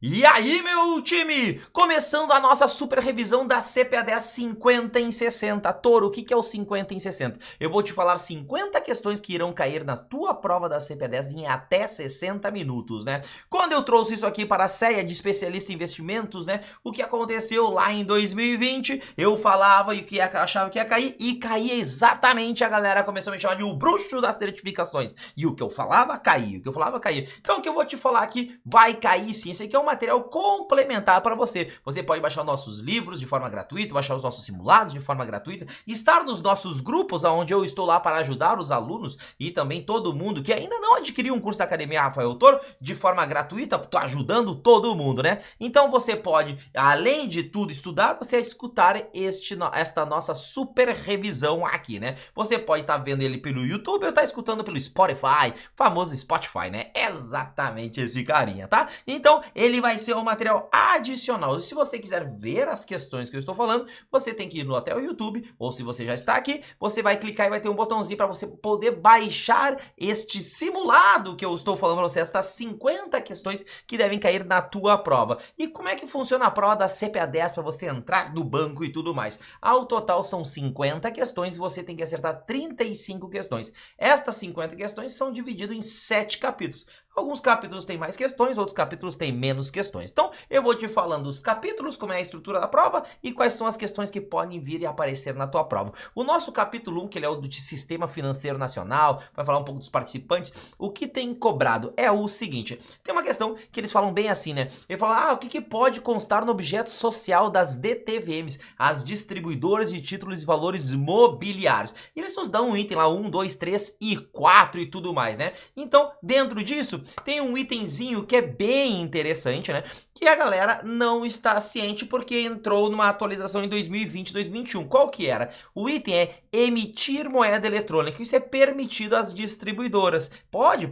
E aí, meu time? Começando a nossa super revisão da CPA10 50 em 60. Toro, o que é o 50 em 60? Eu vou te falar 50 questões que irão cair na tua prova da CPA10 em até 60 minutos, né? Quando eu trouxe isso aqui para a CEA de especialista em investimentos, né? O que aconteceu lá em 2020, eu falava e que achava que ia cair e caía exatamente. A galera começou a me chamar de o bruxo das certificações. E o que eu falava, caía. O que eu falava, caía. Então o que eu vou te falar aqui vai cair sim. Esse aqui é um material complementar para você. Você pode baixar nossos livros de forma gratuita, baixar os nossos simulados de forma gratuita, estar nos nossos grupos, onde eu estou lá para ajudar os alunos e também todo mundo que ainda não adquiriu um curso da Academia Rafael Toro de forma gratuita. Tô ajudando todo mundo, né? Então você pode, além de tudo estudar, você escutar esta nossa super revisão aqui, né? Você pode estar vendo ele pelo YouTube ou estar escutando pelo Spotify, famoso Spotify, né? Exatamente esse carinha, tá? Então, ele vai ser um material adicional. Se você quiser ver as questões que eu estou falando, você tem que ir até o YouTube, ou se você já está aqui, você vai clicar e vai ter um botãozinho para você poder baixar este simulado que eu estou falando para você, estas 50 questões que devem cair na tua prova. E como é que funciona a prova da CPA10 para você entrar no banco e tudo mais? Ao total são 50 questões e você tem que acertar 35 questões. Estas 50 questões são divididas em 7 capítulos. Alguns capítulos têm mais questões, outros capítulos têm menos questões. Então, eu vou te falando os capítulos, como é a estrutura da prova e quais são as questões que podem vir e aparecer na tua prova. O nosso capítulo 1, que ele é o do Sistema Financeiro Nacional, vai falar um pouco dos participantes. O que tem cobrado é o seguinte: tem uma questão que eles falam bem assim, né? Ele fala, o que pode constar no objeto social das DTVMs, as distribuidoras de títulos e valores mobiliários. E eles nos dão um item lá, 1, 2, 3 e 4 e tudo mais, né? Então, dentro disso, tem um itemzinho que é bem interessante, né? Que a galera não está ciente porque entrou numa atualização em 2020, 2021. Qual que era? O item é emitir moeda eletrônica. Isso é permitido às distribuidoras. Pode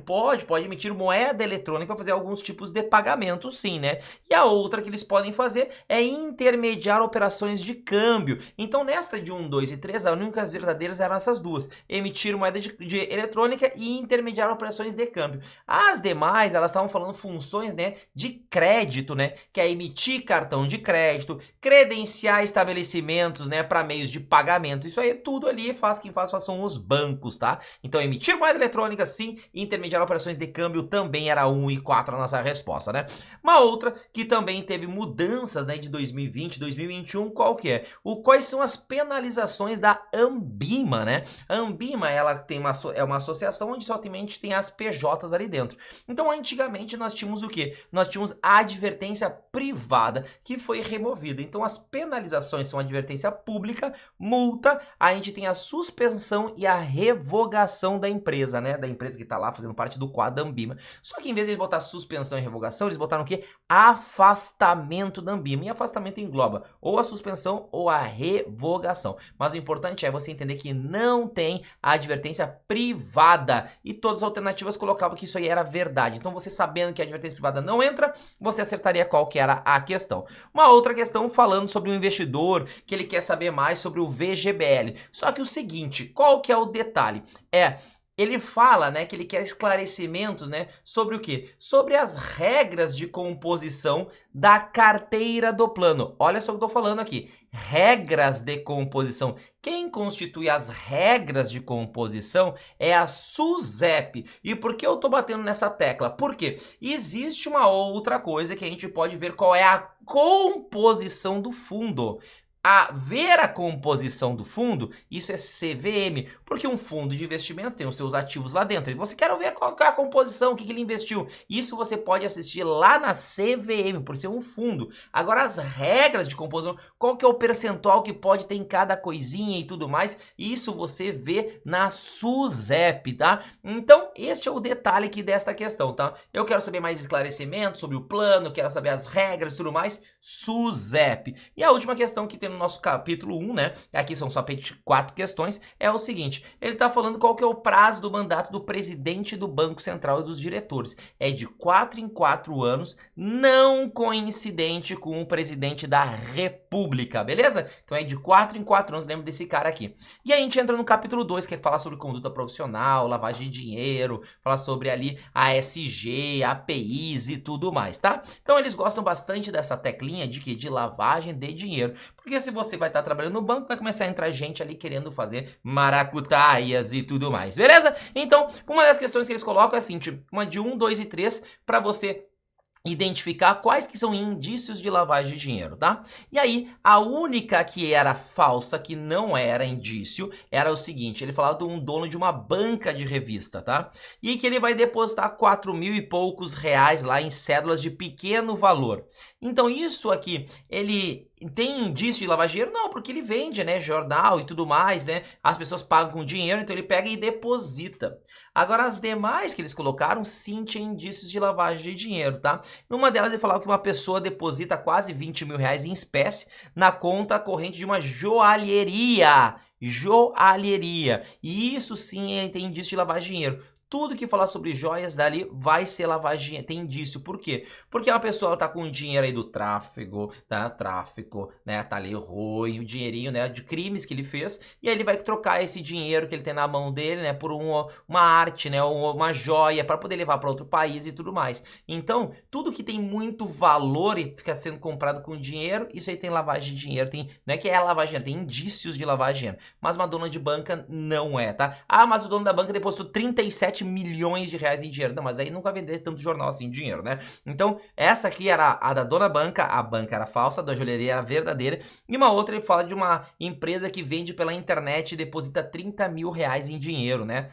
emitir moeda eletrônica para fazer alguns tipos de pagamento, sim, né? E a outra que eles podem fazer é intermediar operações de câmbio. Então, nesta de 1, 2 e 3, as únicas verdadeiras eram essas duas: emitir moeda de eletrônica e intermediar operações de câmbio. As demais, elas estavam falando funções, né, de crédito, né, que é emitir cartão de crédito, credenciar estabelecimentos, né, para meios de pagamento. Isso aí tudo ali quem faz são os bancos, tá? Então, emitir moeda eletrônica, sim, intermediar operações de câmbio também era 1 e 4 a nossa resposta, né? Uma outra que também teve mudanças, né, de 2020, 2021, qual que é? Quais são as penalizações da Ambima, né? A Ambima, ela tem é uma associação onde somente tem as PJs ali dentro. Então, antigamente, nós tínhamos o quê? Nós tínhamos a advertência privada, que foi removida. Então, as penalizações são advertência pública, multa, a gente tem a suspensão e a revogação da empresa, né? Da empresa que está lá fazendo parte do quadro da Ambima. Só que em vez de botar suspensão e revogação, eles botaram o quê? Afastamento da Ambima. E afastamento engloba ou a suspensão ou a revogação. Mas o importante é você entender que não tem a advertência privada. E todas as alternativas colocavam que isso aí era verdade. Então, você sabendo que a advertência privada não entra, você acertaria qual que era a questão. Uma outra questão falando sobre um investidor que ele quer saber mais sobre o VGBL. Só que o seguinte, qual que é o detalhe? Ele fala, né, que ele quer esclarecimentos, né, sobre o quê? Sobre as regras de composição da carteira do plano. Olha só o que eu tô falando aqui. Regras de composição. Quem constitui as regras de composição é a SUSEP. E por que eu tô batendo nessa tecla? Porque existe uma outra coisa que a gente pode ver qual é a composição do fundo. Ver a composição do fundo, isso é CVM, porque um fundo de investimentos tem os seus ativos lá dentro, e você quer ver qual é a composição, o que ele investiu. Isso você pode assistir lá na CVM, por ser um fundo. Agora, as regras de composição, qual que é o percentual que pode ter em cada coisinha e tudo mais, isso você vê na SUSEP, tá? Então, este é o detalhe aqui desta questão, tá? Eu quero saber mais esclarecimentos sobre o plano, quero saber as regras e tudo mais, SUSEP. E a última questão que tem no nosso capítulo 1, né? Aqui são só 4 questões. É o seguinte, ele tá falando qual que é o prazo do mandato do presidente do Banco Central e dos diretores. É de 4 em 4 anos, não coincidente com o presidente da República, beleza? Então é de 4 em 4 anos, lembra desse cara aqui. E aí a gente entra no capítulo 2, que é falar sobre conduta profissional, lavagem de dinheiro, falar sobre ali ASG, APIs e tudo mais, tá? Então eles gostam bastante dessa teclinha de que? De lavagem de dinheiro. Porque se você vai estar trabalhando no banco, vai começar a entrar gente ali querendo fazer maracutaias e tudo mais, beleza? Então, uma das questões que eles colocam é assim, tipo, uma de 1, 2 e 3, para você identificar quais que são indícios de lavagem de dinheiro, tá? E aí, a única que era falsa, que não era indício, era o seguinte, ele falava de um dono de uma banca de revista, tá? E que ele vai depositar 4.000 e poucos reais lá em cédulas de pequeno valor. Então isso aqui, ele tem indício de lavagem de dinheiro? Não, porque ele vende, né, jornal e tudo mais, né? As pessoas pagam com dinheiro, então ele pega e deposita. Agora, as demais que eles colocaram, sim, tinha indícios de lavagem de dinheiro, tá? Numa delas, ele falava que uma pessoa deposita quase 20 mil reais em espécie na conta corrente de uma joalheria. Joalheria. E isso, sim, tem indício de lavagem de dinheiro. Tudo que falar sobre joias dali vai ser lavagem, tem indício. Por quê? Porque uma pessoa tá com dinheiro aí do tráfego, tá? Tráfico, né? Tá ali ruim, o dinheirinho, né? De crimes que ele fez. E aí ele vai trocar esse dinheiro que ele tem na mão dele, né? Por uma arte, né? Uma joia para poder levar para outro país e tudo mais. Então, tudo que tem muito valor e fica sendo comprado com dinheiro, isso aí tem lavagem de dinheiro. Tem, não é que é lavagem de dinheiro, tem indícios de lavagem de dinheiro. Mas uma dona de banca não é, tá? Ah, mas o dono da banca depositou 37 milhões de reais em dinheiro. Não, mas aí nunca vai vender tanto jornal assim em dinheiro, né? Então, essa aqui era a da dona banca, a banca era falsa, a da joalheria era verdadeira. E uma outra ele fala de uma empresa que vende pela internet e deposita 30 mil reais em dinheiro, né?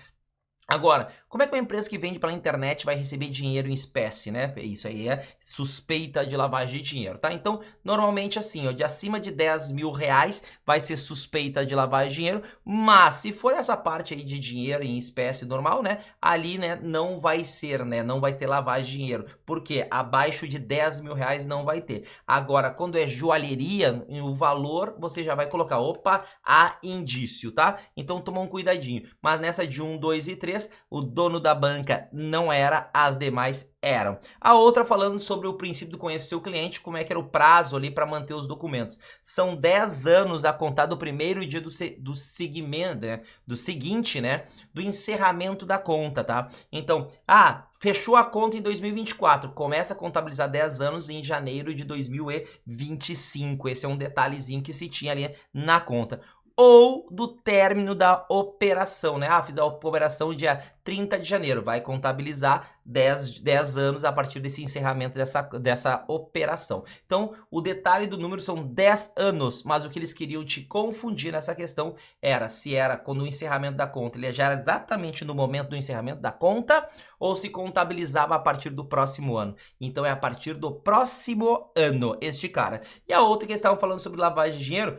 Agora, como é que uma empresa que vende pela internet vai receber dinheiro em espécie, né? Isso aí é suspeita de lavagem de dinheiro, tá? Então, normalmente assim, ó, de acima de 10 mil reais vai ser suspeita de lavagem de dinheiro, mas se for essa parte aí de dinheiro em espécie normal, né? Ali, né, não vai ser, né? Não vai ter lavagem de dinheiro, porque abaixo de 10 mil reais não vai ter. Agora, quando é joalheria, o valor você já vai colocar, opa, há indício, tá? Então, toma um cuidadinho. Mas nessa de 1, 2 e 3, o dono da banca não era, as demais eram. A outra falando sobre o princípio do conhecer o cliente, como é que era o prazo ali para manter os documentos. São 10 anos a contar do primeiro dia do seguimento, né? Do seguinte, né? Do encerramento da conta, tá? Então, fechou a conta em 2024, começa a contabilizar 10 anos em janeiro de 2025. Esse é um detalhezinho que se tinha ali na conta. Ou do término da operação, né? Fiz a operação dia 30 de janeiro, vai contabilizar 10 anos a partir desse encerramento dessa operação. Então, o detalhe do número são 10 anos, mas o que eles queriam te confundir nessa questão era se era quando o encerramento da conta, ele já era exatamente no momento do encerramento da conta, ou se contabilizava a partir do próximo ano. Então, é a partir do próximo ano, este cara. E a outra que eles estavam falando sobre lavagem de dinheiro,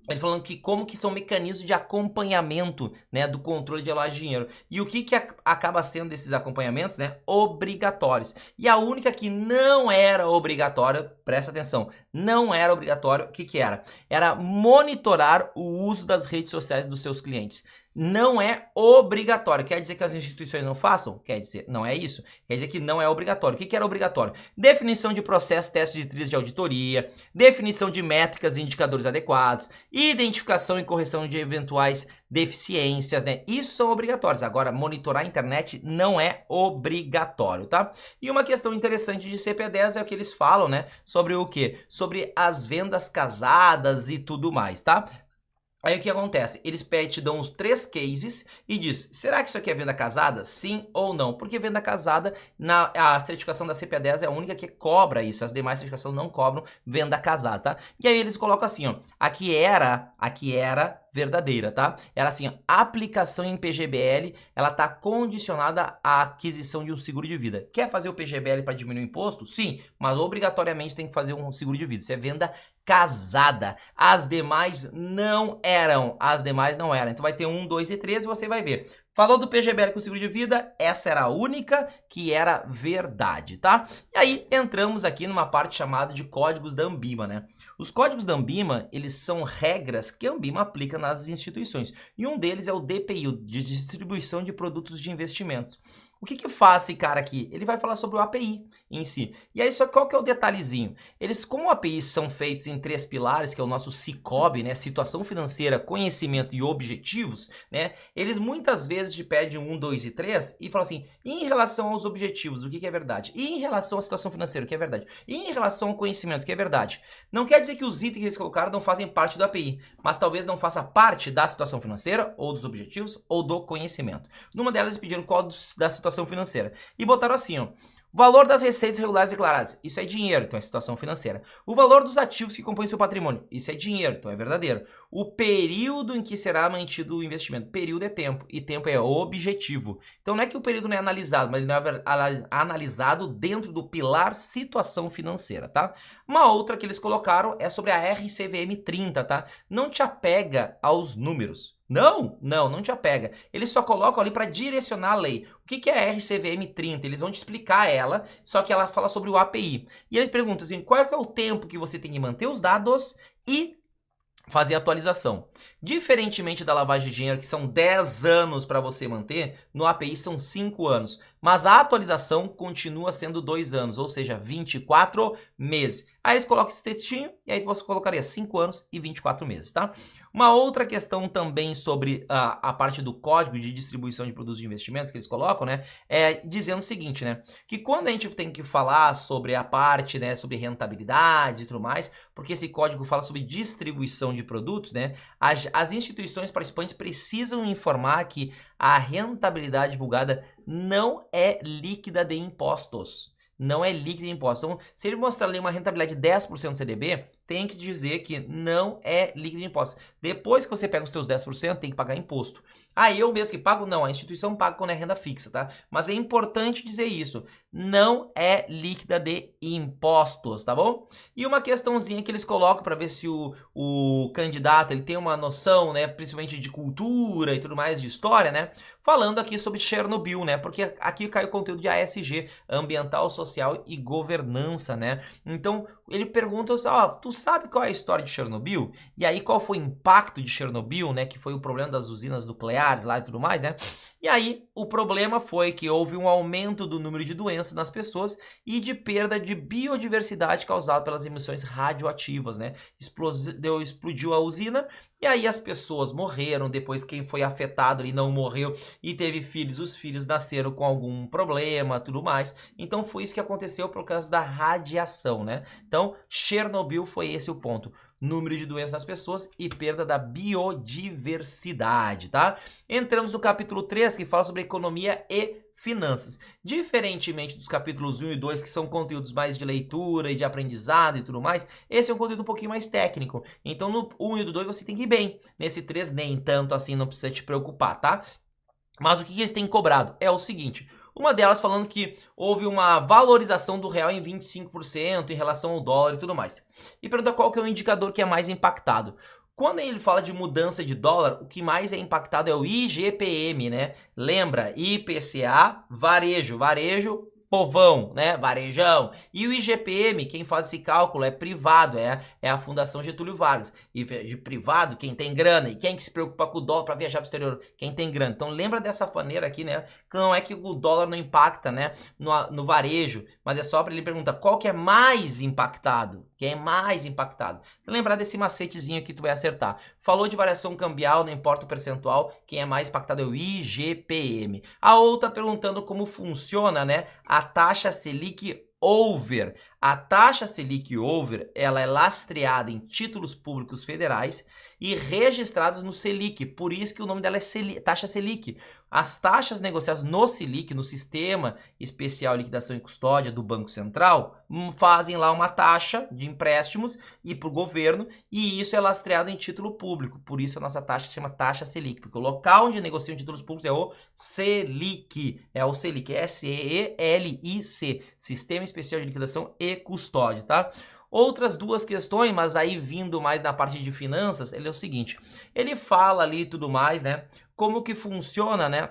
ele falando que como que são mecanismos de acompanhamento, né, do controle de lavagem de dinheiro. E o que acaba sendo desses acompanhamentos, né, obrigatórios. E a única que não era obrigatória, presta atenção, não era obrigatório, o que que era? Era monitorar o uso das redes sociais dos seus clientes. Não é obrigatório. Quer dizer que as instituições não façam? Quer dizer, não é isso. Quer dizer que não é obrigatório. O que era obrigatório? Definição de processo, testes de trilhas de auditoria, definição de métricas e indicadores adequados, identificação e correção de eventuais deficiências, né? Isso são obrigatórios. Agora, monitorar a internet não é obrigatório, tá? E uma questão interessante de CP10 é o que eles falam, né? Sobre o quê? Sobre as vendas casadas e tudo mais, tá? Aí o que acontece? Eles te dão os 3 cases e diz, será que isso aqui é venda casada? Sim ou não? Porque venda casada, a certificação da CPA10 é a única que cobra isso, as demais certificações não cobram venda casada, tá? E aí eles colocam assim, ó, aqui era verdadeira, tá? Era assim, ó, aplicação em PGBL, ela tá condicionada à aquisição de um seguro de vida. Quer fazer o PGBL para diminuir o imposto? Sim, mas obrigatoriamente tem que fazer um seguro de vida. Isso é venda casada. As demais não eram. Então vai ter 1, 2 e 3 e você vai ver. Falou do PGBL com seguro de vida, essa era a única que era verdade, tá? E aí entramos aqui numa parte chamada de códigos da Anbima, né? Os códigos da Anbima, eles são regras que a Anbima aplica nas instituições. E um deles é o DPI, o de distribuição de produtos de investimentos. O que faz esse cara aqui? Ele vai falar sobre o API em si. E aí, só qual que é o detalhezinho? Eles, como APIs são feitos em 3 pilares, que é o nosso SICOB, né? Situação financeira, conhecimento e objetivos, né? Eles muitas vezes te pedem 1, 2 e 3 e falam assim, e em relação aos objetivos, o que é verdade? E em relação à situação financeira, o que é verdade? E em relação ao conhecimento, o que é verdade? Não quer dizer que os itens que eles colocaram não fazem parte do API, mas talvez não faça parte da situação financeira, ou dos objetivos, ou do conhecimento. Numa delas, eles pediram qual da situação financeira. E botaram assim, ó. O valor das receitas regulares declaradas, isso é dinheiro, então é situação financeira. O valor dos ativos que compõem seu patrimônio, isso é dinheiro, então é verdadeiro. O período em que será mantido o investimento, período é tempo, e tempo é objetivo. Então não é que o período não é analisado, mas ele não é analisado dentro do pilar situação financeira, tá? Uma outra que eles colocaram é sobre a RCVM 30, tá? Não te apega aos números. Não te apega. Eles só colocam ali para direcionar a lei. O que é a RCVM 30? Eles vão te explicar ela, só que ela fala sobre o API. E eles perguntam assim, qual é que é o tempo que você tem que manter os dados e fazer a atualização. Diferentemente da lavagem de dinheiro, que são 10 anos para você manter, no API são 5 anos. Mas a atualização continua sendo 2 anos, ou seja, 24 meses. Aí eles colocam esse textinho e aí você colocaria 5 anos e 24 meses, tá? Uma outra questão também sobre a parte do código de distribuição de produtos de investimentos que eles colocam, né? É dizendo o seguinte, né? Que quando a gente tem que falar sobre a parte, né? Sobre rentabilidade e tudo mais, porque esse código fala sobre distribuição de produtos, né? As instituições participantes precisam informar que a rentabilidade divulgada não é líquida de impostos. Não é líquido de impostos. Então, se ele mostrar ali uma rentabilidade de 10% do CDB, tem que dizer que não é líquido de impostos. Depois que você pega os seus 10%, tem que pagar imposto. Ah, eu mesmo que pago? Não, a instituição paga quando é renda fixa, tá? Mas é importante dizer isso. Não é líquida de impostos, tá bom? E uma questãozinha que eles colocam para ver se o candidato ele tem uma noção, né, principalmente de cultura e tudo mais, de história, né? Falando aqui sobre Chernobyl, né? Porque aqui cai o conteúdo de ASG, Ambiental, Social e Governança, né? Então, ele pergunta, ó, tu sabe qual é a história de Chernobyl? E aí, qual foi o impacto de Chernobyl, né? Que foi o problema das usinas nucleares lá e tudo mais, né? E aí, o problema foi que houve um aumento do número de doenças nas pessoas e de perda de biodiversidade causada pelas emissões radioativas, né? Explodiu a usina e aí as pessoas morreram, depois quem foi afetado ali não morreu e teve filhos, os filhos nasceram com algum problema, tudo mais. Então foi isso que aconteceu por causa da radiação, né? Então, Chernobyl foi esse o ponto. Número de doenças nas pessoas e perda da biodiversidade, tá? Entramos no capítulo 3, que fala sobre economia e finanças. Diferentemente dos capítulos 1 e 2, que são conteúdos mais de leitura e de aprendizado e tudo mais, esse é um conteúdo um pouquinho mais técnico. Então, no 1 e no 2 você tem que ir bem. Nesse 3, nem tanto assim, não precisa te preocupar, tá? Mas o que eles têm cobrado? É o seguinte... Uma delas falando que houve uma valorização do real em 25% em relação ao dólar e tudo mais. E pergunta qual que é o indicador que é mais impactado. Quando ele fala de mudança de dólar, o que mais é impactado é o IGPM, né? Lembra, IPCA, varejo, povão, né? Varejão. E o IGPM, quem faz esse cálculo é privado, é a Fundação Getúlio Vargas. E de privado, quem tem grana. E quem que se preocupa com o dólar para viajar para o exterior? Quem tem grana. Então lembra dessa maneira aqui, né? Que não é que o dólar não impacta, né? No varejo, mas é só para ele perguntar qual que é mais impactado. Quem é mais impactado? Então, lembrar desse macetezinho aqui tu vai acertar. Falou de variação cambial, não importa o percentual, quem é mais impactado é o IGPM. A outra perguntando como funciona, né? A taxa Selic Over. A taxa Selic Over, ela é lastreada em títulos públicos federais e registrados no Selic. Por isso que o nome dela é taxa Selic. As taxas negociadas no Selic, no Sistema Especial de Liquidação e Custódia do Banco Central, fazem lá uma taxa de empréstimos e para o governo, e isso é lastreado em título público. Por isso a nossa taxa se chama taxa Selic, porque o local onde negociam títulos públicos é o Selic. É o Selic, S-E-L-I-C, Sistema Especial de Liquidação e Custódia, tá? Outras duas questões, mas aí vindo mais na parte de finanças, ele é o seguinte, ele fala ali e tudo mais, né, como que funciona, né,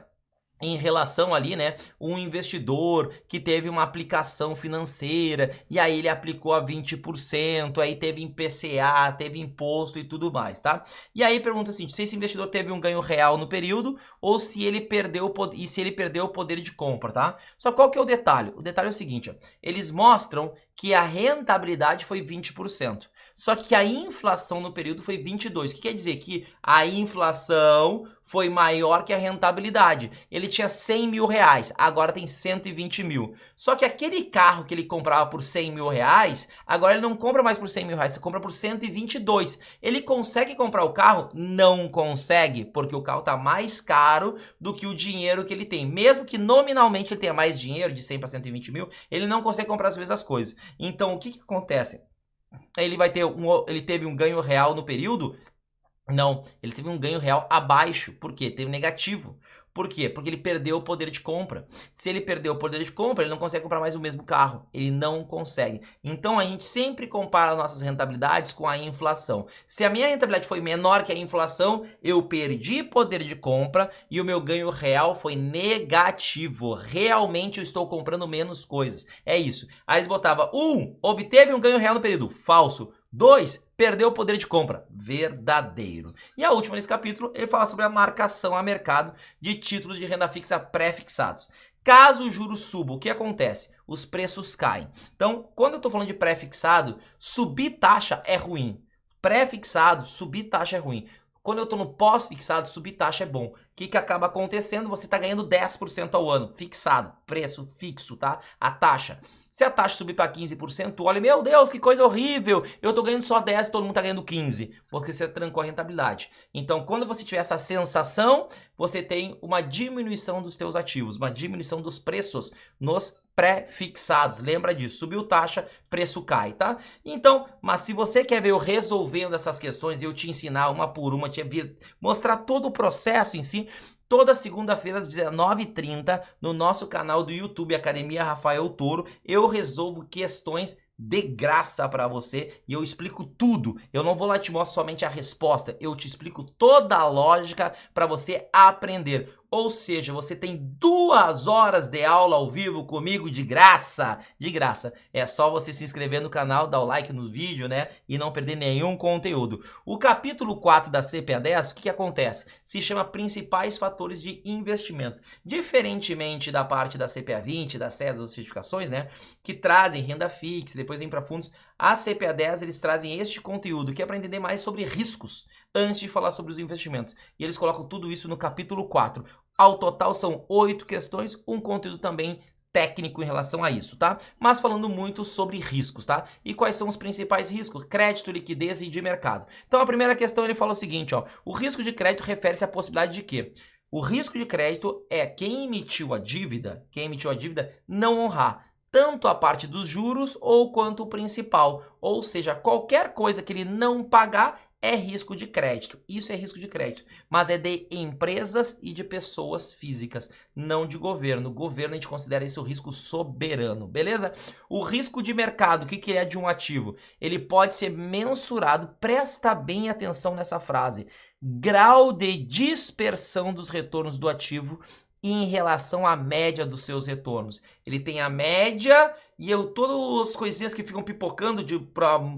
em relação ali, né, um investidor que teve uma aplicação financeira e aí ele aplicou a 20%, aí teve IPCA, teve imposto e tudo mais, tá? E aí pergunta assim, se esse investidor teve um ganho real no período ou se ele perdeu o poder de compra, tá? Só qual que é o detalhe? O detalhe é o seguinte, ó, eles mostram que a rentabilidade foi 20%. Só que a inflação no período foi 22%. O que quer dizer? Que a inflação foi maior que a rentabilidade. Ele tinha 100 mil reais, agora tem 120 mil. Só que aquele carro que ele comprava por 100 mil reais, agora ele não compra mais por 100 mil reais, você compra por 122. Ele consegue comprar o carro? Não consegue, porque o carro está mais caro do que o dinheiro que ele tem. Mesmo que nominalmente ele tenha mais dinheiro, de 100 para 120 mil, ele não consegue comprar as mesmas coisas. Então, o que acontece? Ele teve um ganho real no período? Não, ele teve um ganho real abaixo. Por quê? Teve negativo. Por quê? Porque ele perdeu o poder de compra. Se ele perdeu o poder de compra, ele não consegue comprar mais o mesmo carro. Ele não consegue. Então, a gente sempre compara nossas rentabilidades com a inflação. Se a minha rentabilidade foi menor que a inflação, eu perdi poder de compra e o meu ganho real foi negativo. Realmente, eu estou comprando menos coisas. É isso. Aí eles botavam, obteve um ganho real no período. Falso. 2, perdeu o poder de compra. Verdadeiro. E a última nesse capítulo, ele fala sobre a marcação a mercado de títulos de renda fixa pré-fixados. Caso o juro suba, o que acontece? Os preços caem. Então, quando eu estou falando de pré-fixado, subir taxa é ruim. Pré-fixado, subir taxa é ruim. Quando eu estou no pós-fixado, subir taxa é bom. O que acaba acontecendo? Você está ganhando 10% ao ano. Fixado, preço fixo, tá? A taxa. Se a taxa subir para 15%, olha, meu Deus, que coisa horrível, eu tô ganhando só 10 e todo mundo tá ganhando 15, porque você trancou a rentabilidade. Então, quando você tiver essa sensação, você tem uma diminuição dos teus ativos, uma diminuição dos preços nos pré-fixados. Lembra disso, subiu taxa, preço cai, tá? Então, mas se você quer ver eu resolvendo essas questões, eu te ensinar uma por uma, mostrar todo o processo em si, toda segunda-feira às 19h30 no nosso canal do YouTube Academia Rafael Toro, eu resolvo questões de graça para você e eu explico tudo. Eu não vou lá te mostrar somente a resposta, eu te explico toda a lógica para você aprender. Ou seja, você tem 2 horas de aula ao vivo comigo de graça. De graça. É só você se inscrever no canal, dar o like no vídeo, né? E não perder nenhum conteúdo. O capítulo 4 da CPA10, o que acontece? Se chama Principais Fatores de Investimento. Diferentemente da parte da CPA20, das SES, das certificações, né? Que trazem renda fixa, depois vem para fundos. A CPA10, eles trazem este conteúdo, que é para entender mais sobre riscos, antes de falar sobre os investimentos. E eles colocam tudo isso no capítulo 4. Ao total são 8 questões, um conteúdo também técnico em relação a isso, tá? Mas falando muito sobre riscos, tá? E quais são os principais riscos? Crédito, liquidez e de mercado. Então a primeira questão ele fala o seguinte, ó, o risco de crédito refere-se à possibilidade de quê? O risco de crédito é quem emitiu a dívida não honrar tanto a parte dos juros ou quanto o principal, ou seja, qualquer coisa que ele não pagar é risco de crédito. Isso é risco de crédito, mas é de empresas e de pessoas físicas, não de governo. O governo a gente considera isso risco soberano, beleza? O risco de mercado, o que é de um ativo? Ele pode ser mensurado, presta bem atenção nessa frase, grau de dispersão dos retornos do ativo em relação à média dos seus retornos. Ele tem a média e todas as coisinhas que ficam pipocando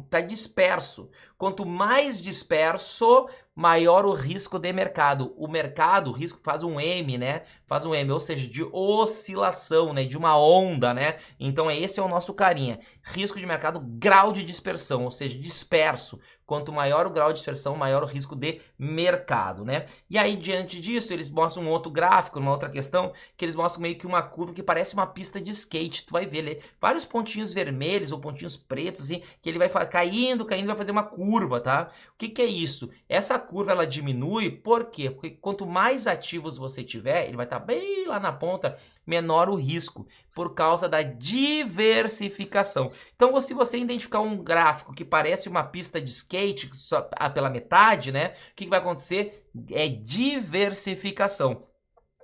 tá disperso. Quanto mais disperso, maior o risco de mercado. O mercado, o risco faz um M, né? Faz um M, ou seja, de oscilação, né? De uma onda, né? Então esse é o nosso carinha. Risco de mercado, grau de dispersão, ou seja, disperso. Quanto maior o grau de dispersão, maior o risco de mercado, né? E aí, diante disso, eles mostram um outro gráfico, uma outra questão, que eles mostram meio que uma curva que parece uma pista de skate. Tu vai ver vários pontinhos vermelhos ou pontinhos pretos, assim, que ele vai caindo, vai fazer uma curva, tá? O que é isso? Essa curva, ela diminui, por quê? Porque quanto mais ativos você tiver, ele vai estar bem lá na ponta, menor o risco, por causa da diversificação. Então, se você identificar um gráfico que parece uma pista de skate só pela metade, né? O que vai acontecer? É diversificação.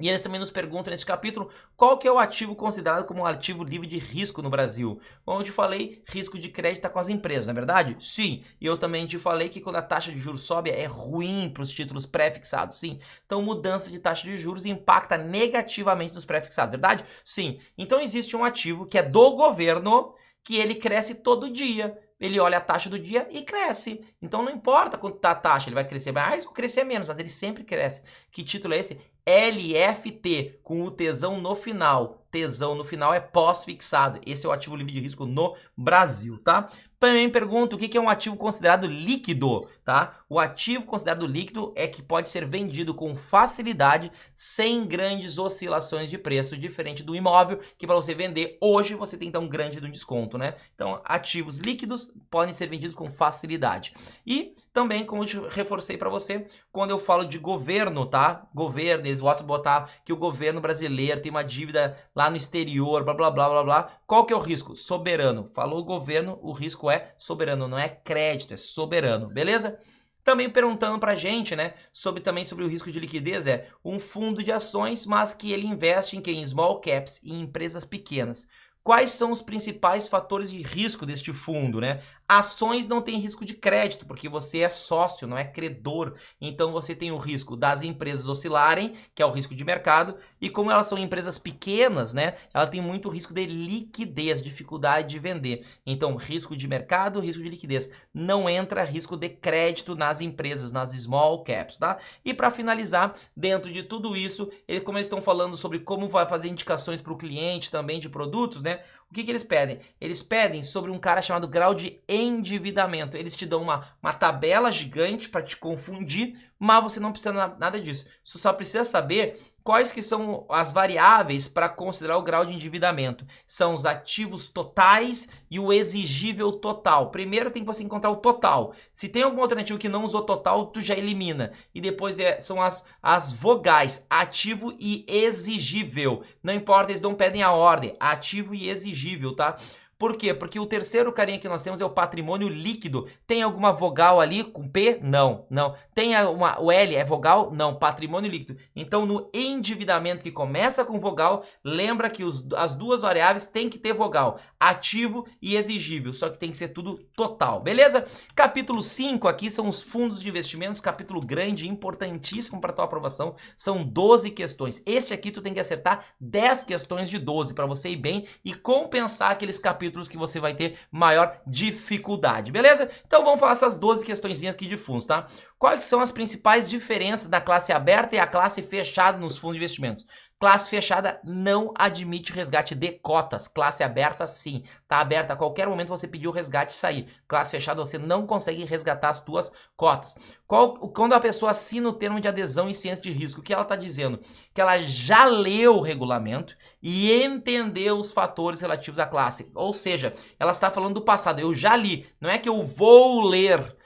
E eles também nos perguntam nesse capítulo qual que é o ativo considerado como um ativo livre de risco no Brasil. Como eu te falei, risco de crédito está com as empresas, não é verdade? Sim. E eu também te falei que quando a taxa de juros sobe é ruim para os títulos pré-fixados. Sim. Então mudança de taxa de juros impacta negativamente nos pré-fixados, verdade? Sim. Então existe um ativo que é do governo que ele cresce todo dia. Ele olha a taxa do dia e cresce. Então não importa quanto está a taxa, ele vai crescer mais ou crescer menos, mas ele sempre cresce. Que título é esse? LFT, com o tesão no final. Tesão no final é pós-fixado. Esse é o ativo livre de risco no Brasil, tá? Também pergunto o que é um ativo considerado líquido, tá? O ativo considerado líquido é que pode ser vendido com facilidade, sem grandes oscilações de preço, diferente do imóvel, que para você vender hoje você tem então um grande desconto, né? Então, ativos líquidos podem ser vendidos com facilidade. E também, como eu te reforcei para você, quando eu falo de governo, tá? Governo, eles botam botar que o governo brasileiro tem uma dívida lá no exterior, blá, blá, blá, blá, blá. Qual que é o risco? Soberano. Falou o governo, o risco é soberano, não é crédito, é soberano, beleza? Também perguntando pra gente, né, também sobre o risco de liquidez, é um fundo de ações, mas que ele investe em quem? Em small caps, em empresas pequenas. Quais são os principais fatores de risco deste fundo, né? Ações não tem risco de crédito, porque você é sócio, não é credor. Então você tem o risco das empresas oscilarem, que é o risco de mercado, e como elas são empresas pequenas, né? Ela tem muito risco de liquidez, dificuldade de vender. Então, risco de mercado, risco de liquidez. Não entra risco de crédito nas empresas, nas small caps, tá? E para finalizar, dentro de tudo isso, como eles estão falando sobre como vai fazer indicações para o cliente também de produtos, né? O que eles pedem? Eles pedem sobre um cara chamado grau de endividamento. Eles te dão uma tabela gigante para te confundir, mas você não precisa nada disso. Você só precisa saber quais que são as variáveis para considerar o grau de endividamento. São os ativos totais e o exigível total. Primeiro tem que você encontrar o total. Se tem alguma alternativa que não usou total, tu já elimina. E depois são as vogais, ativo e exigível. Não importa, eles não pedem a ordem, ativo e exigível, tá? Por quê? Porque o terceiro carinha que nós temos é o patrimônio líquido. Tem alguma vogal ali com P? Não, não. Tem o L, é vogal? Não, patrimônio líquido. Então, no endividamento que começa com vogal, lembra que as duas variáveis tem que ter vogal, ativo e exigível, só que tem que ser tudo total, beleza? Capítulo 5 aqui são os fundos de investimentos, capítulo grande, importantíssimo para tua aprovação. São 12 questões. Este aqui tu tem que acertar 10 questões de 12 para você ir bem e compensar aqueles capítulos que você vai ter maior dificuldade, beleza? Então vamos falar essas 12 questõezinhas aqui de fundos, tá? Quais são as principais diferenças da classe aberta e a classe fechada nos fundos de investimentos? Classe fechada não admite resgate de cotas. Classe aberta, sim. Tá aberta. A qualquer momento você pediu o resgate e sair. Classe fechada, você não consegue resgatar as tuas cotas. Quando a pessoa assina o termo de adesão em ciência de risco, o que ela está dizendo? Que ela já leu o regulamento e entendeu os fatores relativos à classe. Ou seja, ela está falando do passado. Eu já li. Não é que eu vou ler.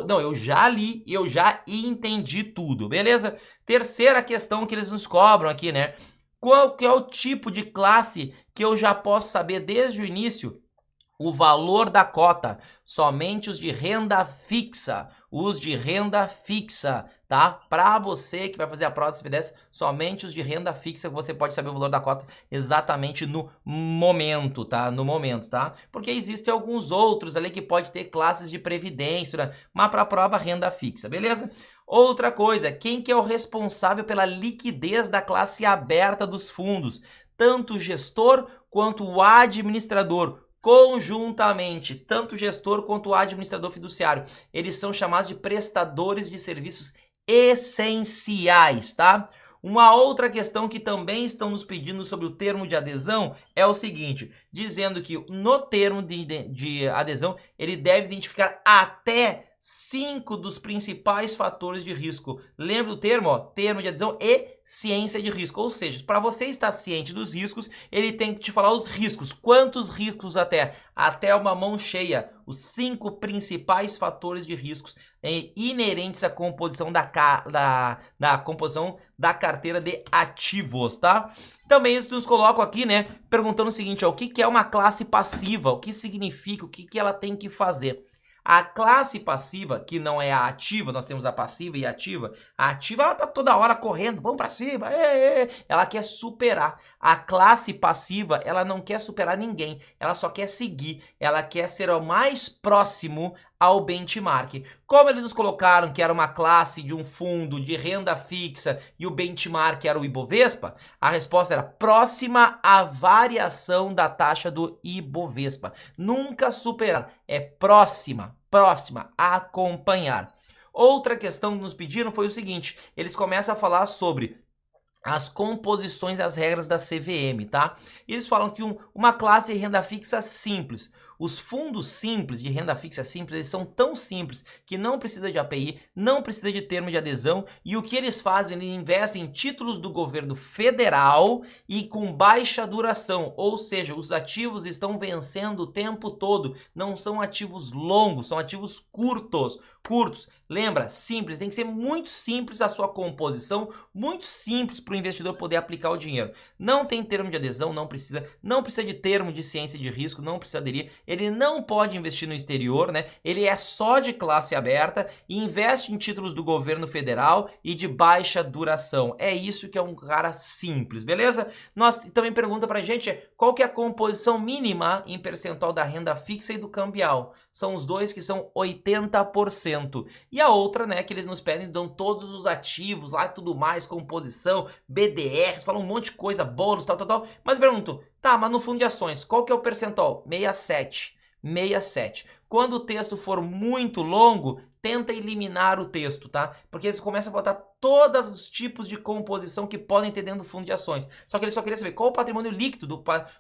Não, eu já li e eu já entendi tudo, beleza? Terceira questão que eles nos cobram aqui, né? Qual que é o tipo de classe que eu já posso saber desde o início? O valor da cota, somente os de renda fixa, tá? Para você que vai fazer a prova do CPDS, somente os de renda fixa que você pode saber o valor da cota exatamente no momento, tá? No momento, tá? Porque existem alguns outros ali que pode ter classes de previdência, né? Mas para a prova, renda fixa, beleza? Outra coisa, quem que é o responsável pela liquidez da classe aberta dos fundos? Tanto o gestor quanto o administrador. Conjuntamente, tanto o gestor quanto o administrador fiduciário, eles são chamados de prestadores de serviços essenciais, tá? Uma outra questão que também estão nos pedindo sobre o termo de adesão é o seguinte, dizendo que no termo de adesão, ele deve identificar até 5 dos principais fatores de risco. Lembra do termo? Ó, termo de adesão e ciência de risco. Ou seja, para você estar ciente dos riscos, ele tem que te falar os riscos. Quantos riscos até? Até uma mão cheia. Os 5 principais fatores de riscos inerentes à composição da composição da carteira de ativos, tá? Também eles nos colocam aqui, né, perguntando o seguinte, ó, o que é uma classe passiva? O que significa? O que ela tem que fazer? A classe passiva, que não é a ativa, nós temos a passiva e a ativa. A ativa, ela tá toda hora correndo, vamos para cima, ela quer superar. A classe passiva, ela não quer superar ninguém, ela só quer seguir, ela quer ser o mais próximo ao benchmark. Como eles nos colocaram que era uma classe de um fundo de renda fixa e o benchmark era o Ibovespa, a resposta era próxima à variação da taxa do Ibovespa. Nunca superar, é próxima, acompanhar. Outra questão que nos pediram foi o seguinte, eles começam a falar sobre as composições e as regras da CVM, tá? E eles falam que uma classe de renda fixa simples. Os fundos simples, de renda fixa simples, eles são tão simples que não precisa de API, não precisa de termo de adesão, e o que eles fazem? Eles investem em títulos do governo federal e com baixa duração, ou seja, os ativos estão vencendo o tempo todo, não são ativos longos, são ativos curtos. Lembra, simples, tem que ser muito simples a sua composição, muito simples para o investidor poder aplicar o dinheiro. Não tem termo de adesão, não precisa de termo de ciência de risco, não precisa aderir, ele não pode investir no exterior, né? Ele é só de classe aberta e investe em títulos do governo federal e de baixa duração. É isso que é um cara simples, beleza? Nós também pergunta pra gente qual que é a composição mínima em percentual da renda fixa e do cambial. São os dois que são 80%. E a outra, né, que eles nos pedem, dão todos os ativos lá e tudo mais, composição, BDRs, falam um monte de coisa, bônus, tal. Mas pergunto, tá, mas no fundo de ações, qual que é o percentual? 67. Quando o texto for muito longo, tenta eliminar o texto, tá? Porque eles começam a botar todos os tipos de composição que podem ter dentro do fundo de ações. Só que ele só queria saber qual o patrimônio líquido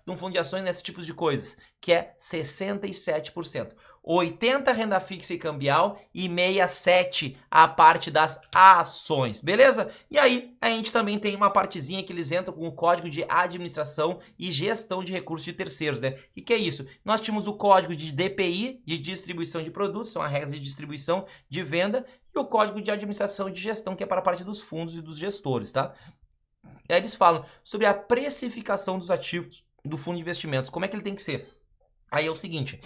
de um fundo de ações nesses tipos de coisas, que é 67%. 80% renda fixa e cambial e 67% a parte das ações, beleza? E aí, a gente também tem uma partezinha que eles entram com o código de administração e gestão de recursos de terceiros, né? O que é isso? Nós tínhamos o código de DPI, de distribuição de produtos, são as regras de distribuição, de venda, e o código de administração e de gestão, que é para a parte dos fundos e dos gestores, tá? Aí eles falam sobre a precificação dos ativos do fundo de investimentos, como é que ele tem que ser? Aí é o seguinte,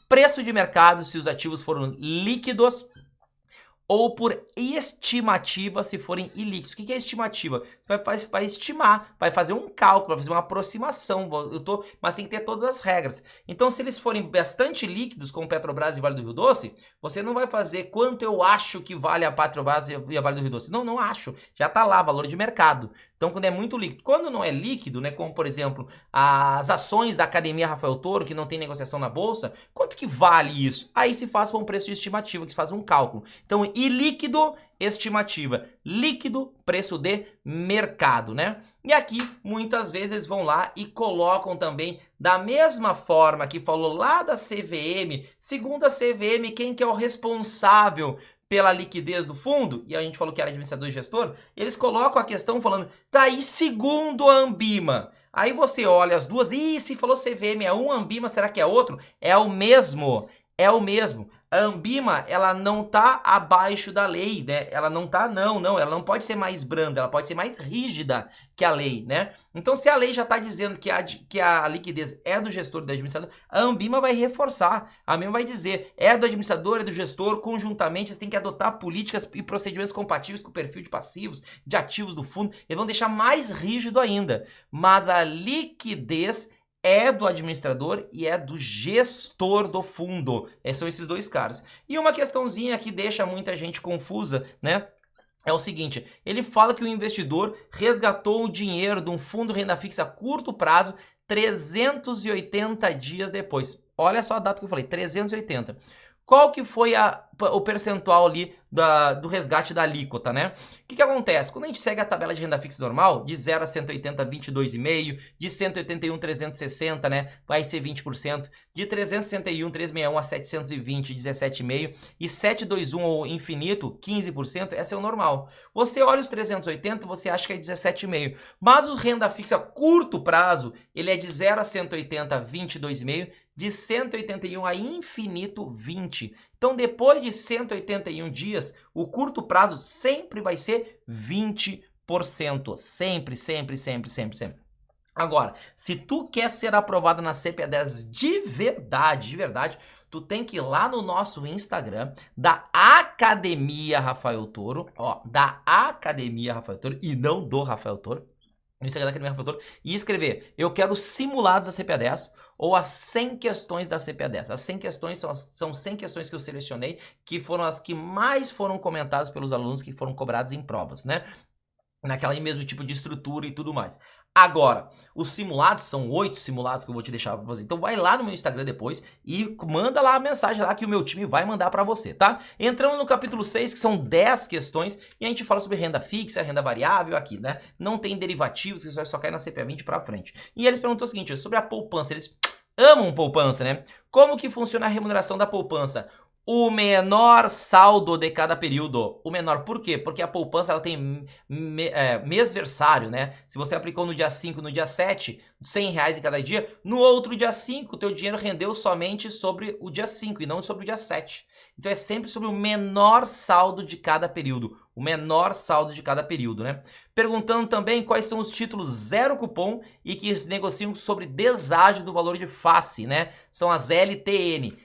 preço de mercado se os ativos foram líquidos ou por estimativa se forem ilíquidos. O que é estimativa? Você vai estimar, vai fazer um cálculo, vai fazer uma aproximação, mas tem que ter todas as regras. Então, se eles forem bastante líquidos, como Petrobras e Vale do Rio Doce, você não vai fazer quanto eu acho que vale a Petrobras e a Vale do Rio Doce. Não acho. Já está lá, valor de mercado. Então, quando é muito líquido. Quando não é líquido, né, como, por exemplo, as ações da Academia Rafael Toro, que não tem negociação na Bolsa, quanto que vale isso? Aí se faz com um preço de estimativa, que se faz um cálculo. Então, ilíquido, estimativa. Líquido, preço de mercado, né? E aqui, muitas vezes, vão lá e colocam também, da mesma forma que falou lá da CVM, segundo a CVM, quem que é o responsável pela liquidez do fundo, e a gente falou que era administrador e gestor, eles colocam a questão falando, tá aí segundo a Ambima. Aí você olha as duas, e se falou CVM é um, Ambima será que é outro? É o mesmo. A Ambima, ela não tá abaixo da lei, né? Ela não tá, ela não pode ser mais branda, ela pode ser mais rígida que a lei, né? Então, se a lei já tá dizendo que a liquidez é do gestor e do administrador, a Ambima vai reforçar, a Ambima vai dizer, é do administrador, é do gestor, conjuntamente, eles têm que adotar políticas e procedimentos compatíveis com o perfil de passivos, de ativos do fundo, eles vão deixar mais rígido ainda, mas a liquidez é do administrador e é do gestor do fundo. São esses dois caras. E uma questãozinha que deixa muita gente confusa, né? É o seguinte, ele fala que o investidor resgatou o dinheiro de um fundo renda fixa a curto prazo 380 dias depois. Olha só a data que eu falei, 380. Qual que foi o percentual ali do resgate da alíquota, né? O que acontece? Quando a gente segue a tabela de renda fixa normal, de 0 a 180, 22,5%, de 181, 360, né? Vai ser 20%, de 361, 361 a 720, 17,5%, e 721 ou infinito, 15%, essa é o normal. Você olha os 380, você acha que é 17,5%, mas o renda fixa curto prazo, ele é de 0 a 180, 22,5%, de 181 a infinito 20. Então, depois de 181 dias, o curto prazo sempre vai ser 20%. Sempre. Agora, se tu quer ser aprovado na CPA10 de verdade, tu tem que ir lá no nosso Instagram da Academia Rafael Toro, ó, da Academia Rafael Toro e não do Rafael Toro, no Instagram da Academia Rafael Toro, e escrever: eu quero simulados da CPA10 ou as 100 questões da CPA10. As 100 questões são 100 questões que eu selecionei, que foram as que mais foram comentadas pelos alunos que foram cobrados em provas, né? Naquela mesmo tipo de estrutura e tudo mais. Agora, os simulados, são 8 simulados que eu vou te deixar para você. Então vai lá no meu Instagram depois e manda lá a mensagem lá que o meu time vai mandar para você, tá? Entramos no capítulo 6, que são 10 questões, e a gente fala sobre renda fixa, renda variável aqui, né? Não tem derivativos, que só cai na CPA 20 para frente. E eles perguntam o seguinte, sobre a poupança, eles amam poupança, né? Como que funciona a remuneração da poupança? O menor saldo de cada período. O menor, por quê? Porque a poupança ela tem mêsversário, né? Se você aplicou no dia 5, no dia 7, R$100 em cada dia, no outro dia 5, o teu dinheiro rendeu somente sobre o dia 5 e não sobre o dia 7. Então é sempre sobre o menor saldo de cada período. O menor saldo de cada período, né? Perguntando também quais são os títulos zero cupom e que se negociam sobre deságio do valor de face, né? São as LTN.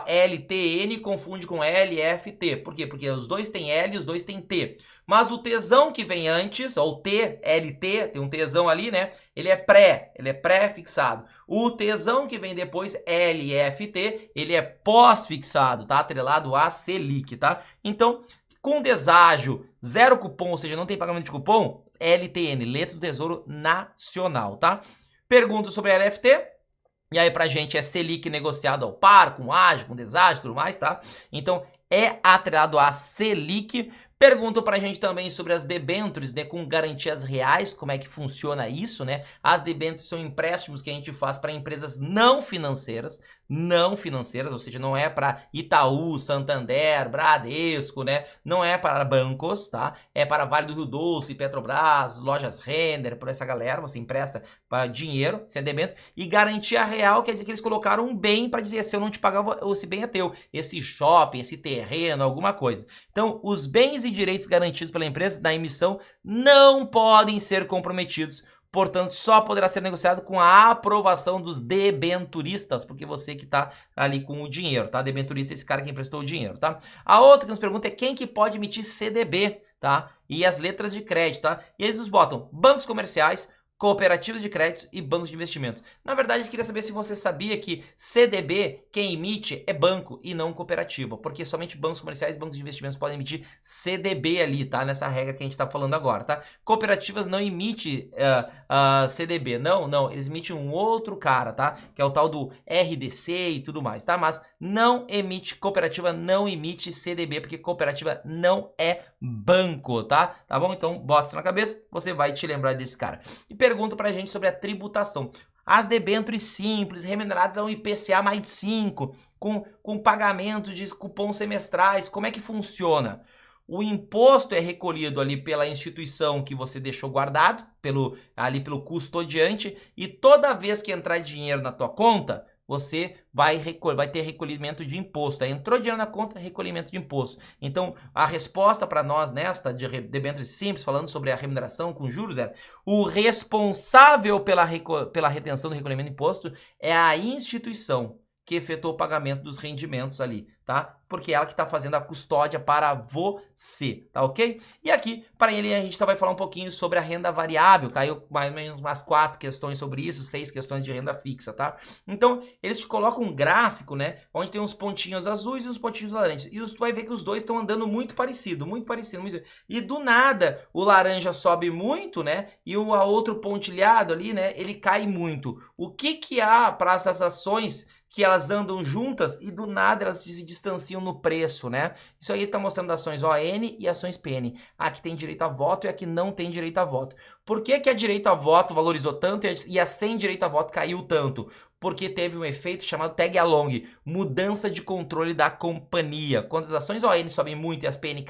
LTN confunde com LFT. Por quê? Porque os dois têm L e os dois têm T. Mas o Tzão que vem antes, ou TLT, tem um Tzão ali, né? Ele é pré-fixado. O Tzão que vem depois, LFT, ele é pós-fixado, tá? Atrelado a Selic, tá? Então, com deságio, zero cupom, ou seja, não tem pagamento de cupom, LTN, Letra do Tesouro Nacional, tá? Pergunta sobre LFT. E aí pra gente é Selic negociado ao par, com ágio, com deságio e tudo mais, tá? Então é atrelado a Selic. Perguntam pra gente também sobre as debêntures, né, com garantias reais, como é que funciona isso, né? As debêntures são empréstimos que a gente faz para empresas não financeiras, ou seja, não é para Itaú, Santander, Bradesco, né? Não é para bancos, tá? É para Vale do Rio Doce, Petrobras, Lojas Renner, por essa galera, você empresta para dinheiro, se é debênture, e garantia real quer dizer que eles colocaram um bem para dizer, se eu não te pagar, esse bem é teu, esse shopping, esse terreno, alguma coisa. Então, os bens e direitos garantidos pela empresa na emissão não podem ser comprometidos, portanto, só poderá ser negociado com a aprovação dos debenturistas, porque você que está ali com o dinheiro, tá? Debenturista é esse cara que emprestou o dinheiro, tá? A outra que nos pergunta é quem que pode emitir CDB, tá? E as letras de crédito, tá? E eles nos botam bancos comerciais, cooperativas de crédito e bancos de investimentos. Na verdade, eu queria saber se você sabia que CDB, quem emite é banco e não cooperativa, porque somente bancos comerciais e bancos de investimentos podem emitir CDB ali, tá? Nessa regra que a gente tá falando agora, tá? Cooperativas não emitem CDB, não, eles emitem um outro cara, tá? Que é o tal do RDC e tudo mais, tá? Mas não emite, cooperativa não emite CDB, porque cooperativa não é banco, tá? Tá bom? Então, bota isso na cabeça, você vai te lembrar desse cara. E pergunta pra gente sobre a tributação. As debêntures simples, remuneradas ao IPCA mais 5, com pagamento de cupons semestrais, como é que funciona? O imposto é recolhido ali pela instituição que você deixou guardado, ali pelo custodiante, e toda vez que entrar dinheiro na tua conta, você vai ter recolhimento de imposto. Aí entrou dinheiro na conta, recolhimento de imposto. Então, a resposta para nós nesta de debêntures simples, falando sobre a remuneração com juros, é o responsável pela retenção do recolhimento de imposto é a instituição que efetuou o pagamento dos rendimentos ali, tá? Porque é ela que está fazendo a custódia para você, tá ok? E aqui, para ele, a gente vai falar um pouquinho sobre a renda variável, caiu mais ou menos umas 4 questões sobre isso, 6 questões de renda fixa, tá? Então, eles te colocam um gráfico, né, onde tem uns pontinhos azuis e uns pontinhos laranjas, e tu vai ver que os dois estão andando muito parecido, e do nada, o laranja sobe muito, né, e o outro pontilhado ali, né, ele cai muito. O que há para essas ações que elas andam juntas e do nada elas se distanciam no preço, né? Isso aí está mostrando ações ON e ações PN. A que tem direito a voto e a que não tem direito a voto. Por que a direito a voto valorizou tanto e a sem direito a voto caiu tanto? Porque teve um efeito chamado tag along, mudança de controle da companhia. Quando as ações ON sobem muito e as PN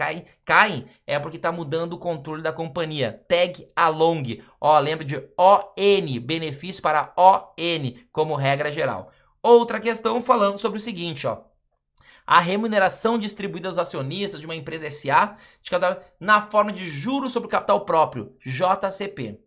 caem, é porque está mudando o controle da companhia. Tag along. Ó, lembra de ON, benefício para ON, como regra geral. Outra questão falando sobre o seguinte, ó. A remuneração distribuída aos acionistas de uma empresa SA na forma de juros sobre o capital próprio, JCP.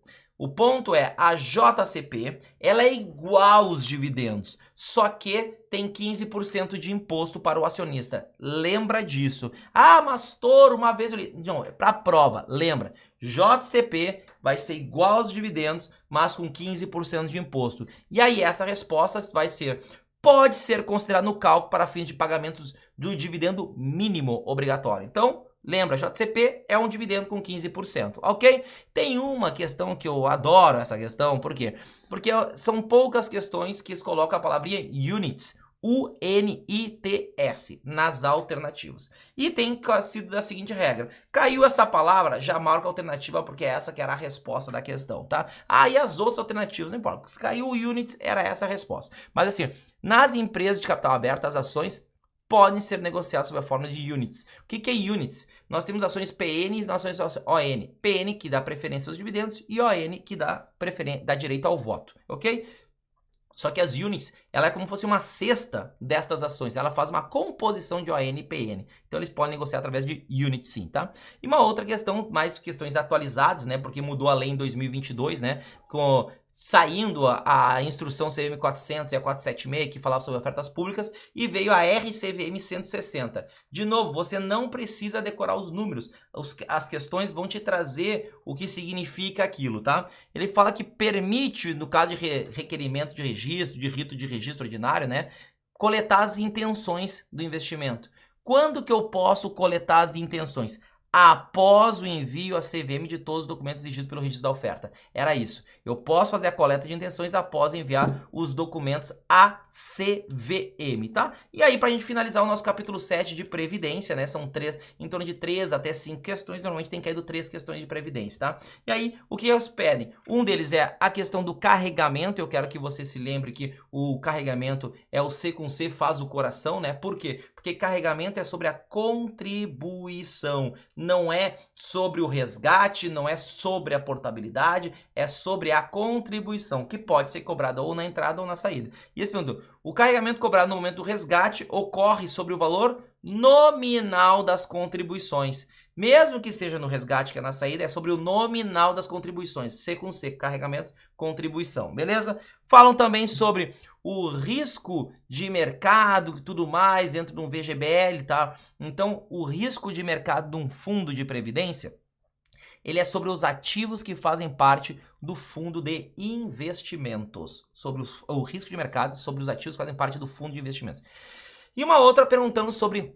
O ponto é, a JCP, ela é igual aos dividendos, só que tem 15% de imposto para o acionista. Lembra disso. Ah, mas Toro, uma vez eu li... Não, é para prova, lembra. JCP vai ser igual aos dividendos, mas com 15% de imposto. E aí essa resposta vai ser... Pode ser considerado no cálculo para fins de pagamentos do dividendo mínimo obrigatório. Então, lembra, JCP é um dividendo com 15%, ok? Tem uma questão que eu adoro essa questão, por quê? Porque são poucas questões que colocam a palavrinha units, U-N-I-T-S, nas alternativas. E tem sido da seguinte regra, caiu essa palavra, já marca a alternativa, porque essa que era a resposta da questão, tá? Ah, e as outras alternativas, não importa, caiu o units, era essa a resposta. Mas assim, nas empresas de capital aberto, as ações podem ser negociadas sob a forma de units. O que é units? Nós temos ações PN e ações ON. PN, que dá preferência aos dividendos, e ON, que dá direito ao voto, ok? Só que as units, ela é como se fosse uma cesta destas ações. Ela faz uma composição de ON e PN. Então, eles podem negociar através de units, sim, tá? E uma outra questão, mais questões atualizadas, né? Porque mudou a lei em 2022, né? Saindo a instrução CVM 400 e a 476, que falava sobre ofertas públicas, e veio a RCVM 160. De novo, você não precisa decorar os números. As questões vão te trazer o que significa aquilo, tá? Ele fala que permite, no caso de requerimento de registro, de rito de registro ordinário, né, coletar as intenções do investimento. Quando que eu posso coletar as intenções? Após o envio à CVM de todos os documentos exigidos pelo registro da oferta. Era isso. Eu posso fazer a coleta de intenções após enviar os documentos à CVM, tá? E aí, para a gente finalizar o nosso capítulo 7 de Previdência, né? São em torno de 3 até 5 questões. Normalmente tem caído 3 questões de Previdência, tá? E aí, o que eles pedem? Um deles é a questão do carregamento. Eu quero que você se lembre que o carregamento é o C com C faz o coração, né? Por quê? Porque carregamento é sobre a contribuição, não é sobre o resgate, não é sobre a portabilidade, é sobre a contribuição, que pode ser cobrada ou na entrada ou na saída. E eles perguntam, o carregamento cobrado no momento do resgate ocorre sobre o valor nominal das contribuições. Mesmo que seja no resgate, que é na saída, é sobre o nominal das contribuições. C com C, carregamento, contribuição, beleza? Falam também sobre o risco de mercado e tudo mais dentro de um VGBL, tá? Então, o risco de mercado de um fundo de previdência, ele é sobre os ativos que fazem parte do fundo de investimentos. Sobre o risco de mercado, sobre os ativos que fazem parte do fundo de investimentos. E uma outra perguntando sobre...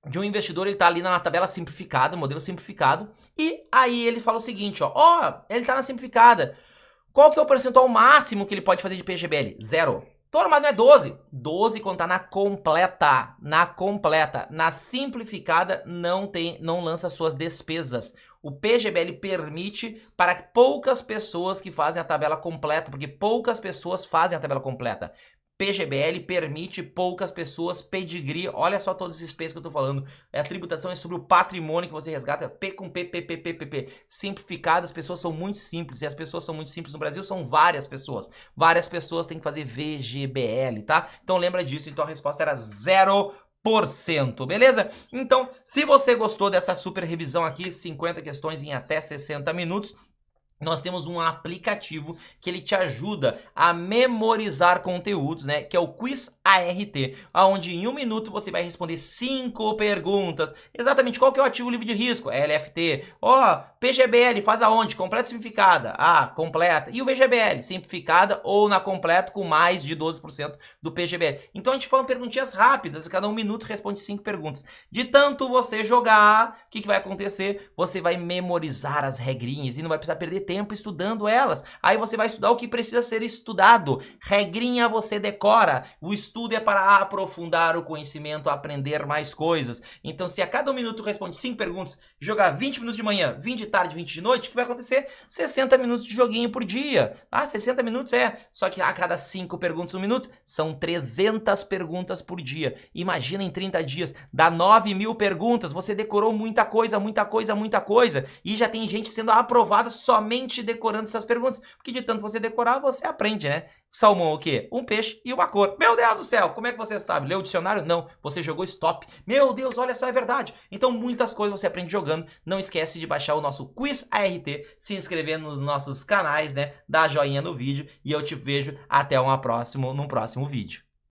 de um investidor, ele tá ali na tabela simplificada, modelo simplificado, e aí ele fala o seguinte, ó, ele tá na simplificada, qual que é o percentual máximo que ele pode fazer de PGBL? 0. Toro, mas não é 12. 12 quando tá na completa, na simplificada não lança suas despesas. O PGBL permite para poucas pessoas que fazem a tabela completa, porque poucas pessoas fazem a tabela completa. PGBL permite poucas pessoas, pedigree, olha só todos esses P's que eu tô falando, a tributação é sobre o patrimônio que você resgata, P com P, simplificado, as pessoas são muito simples, e as pessoas são muito simples no Brasil, são várias pessoas têm que fazer VGBL, tá? Então lembra disso, então a resposta era 0%, beleza? Então, se você gostou dessa super revisão aqui, 50 questões em até 60 minutos, nós temos um aplicativo que ele te ajuda a memorizar conteúdos, né? Que é o Quiz ART, onde em 1 minuto você vai responder 5 perguntas. Exatamente, qual que é o ativo livre de risco? LFT. Ó, PGBL, faz aonde? Completa simplificada. Ah, completa. E o VGBL, simplificada ou na completa com mais de 12% do PGBL. Então a gente faz perguntinhas rápidas, cada 1 minuto responde 5 perguntas. De tanto você jogar, o que vai acontecer? Você vai memorizar as regrinhas e não vai precisar perder tempo estudando elas. Aí você vai estudar o que precisa ser estudado. Regrinha você decora. O estudo é para aprofundar o conhecimento, aprender mais coisas. Então, se a cada 1 minuto responde 5 perguntas, jogar 20 minutos de manhã, 20 de tarde, 20 de noite, o que vai acontecer? 60 minutos de joguinho por dia. Ah, 60 minutos é. Só que a cada 5 perguntas no minuto, são 300 perguntas por dia. Imagina em 30 dias, dá 9.000 perguntas. Você decorou muita coisa. E já tem gente sendo aprovada somente somente decorando essas perguntas, porque de tanto você decorar, você aprende, né? Salmão o quê? Um peixe e uma cor. Meu Deus do céu, como é que você sabe? Leu o dicionário? Não, você jogou stop. Meu Deus, olha só, é verdade. Então muitas coisas você aprende jogando. Não esquece de baixar o nosso Quiz ART, se inscrever nos nossos canais, né? Dar joinha no vídeo e eu te vejo até num próximo vídeo.